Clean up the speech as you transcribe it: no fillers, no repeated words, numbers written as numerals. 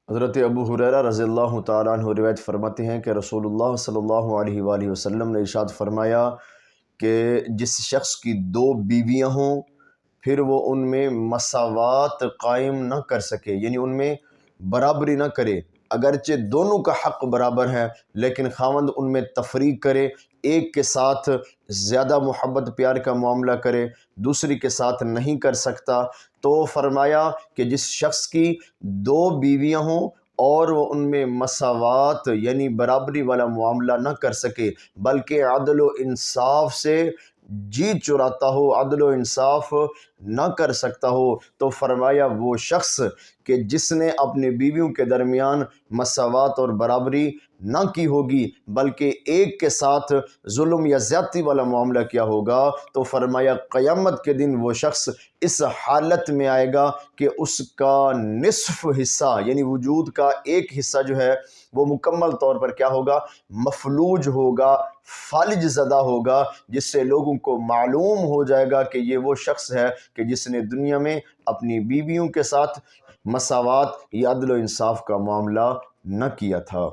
حضرت ابو ہریرہ رضی اللہ تعالیٰ عنہ روایت فرماتے ہیں کہ رسول اللہ صلی اللہ علیہ وآلہ وسلم نے ارشاد فرمایا کہ جس شخص کی دو بیویاں ہوں پھر وہ ان میں مساوات قائم نہ کر سکے، یعنی ان میں برابری نہ کرے، اگرچہ دونوں کا حق برابر ہے لیکن خاوند ان میں تفریق کرے، ایک کے ساتھ زیادہ محبت پیار کا معاملہ کرے، دوسری کے ساتھ نہیں کر سکتا، تو فرمایا کہ جس شخص کی دو بیویاں ہوں اور وہ ان میں مساوات یعنی برابری والا معاملہ نہ کر سکے بلکہ عدل و انصاف سے جی چراتا ہو، عدل و انصاف نہ کر سکتا ہو، تو فرمایا وہ شخص کہ جس نے اپنی بیویوں کے درمیان مساوات اور برابری نہ کی ہوگی بلکہ ایک کے ساتھ ظلم یا زیادتی والا معاملہ کیا ہوگا، تو فرمایا قیامت کے دن وہ شخص اس حالت میں آئے گا کہ اس کا نصف حصہ یعنی وجود کا ایک حصہ جو ہے وہ مکمل طور پر کیا ہوگا، مفلوج ہوگا، فالج زدہ ہوگا، جس سے لوگوں کو معلوم ہو جائے گا کہ یہ وہ شخص ہے کہ جس نے دنیا میں اپنی بیویوں کے ساتھ مساوات یا عدل و انصاف کا معاملہ نہ کیا تھا۔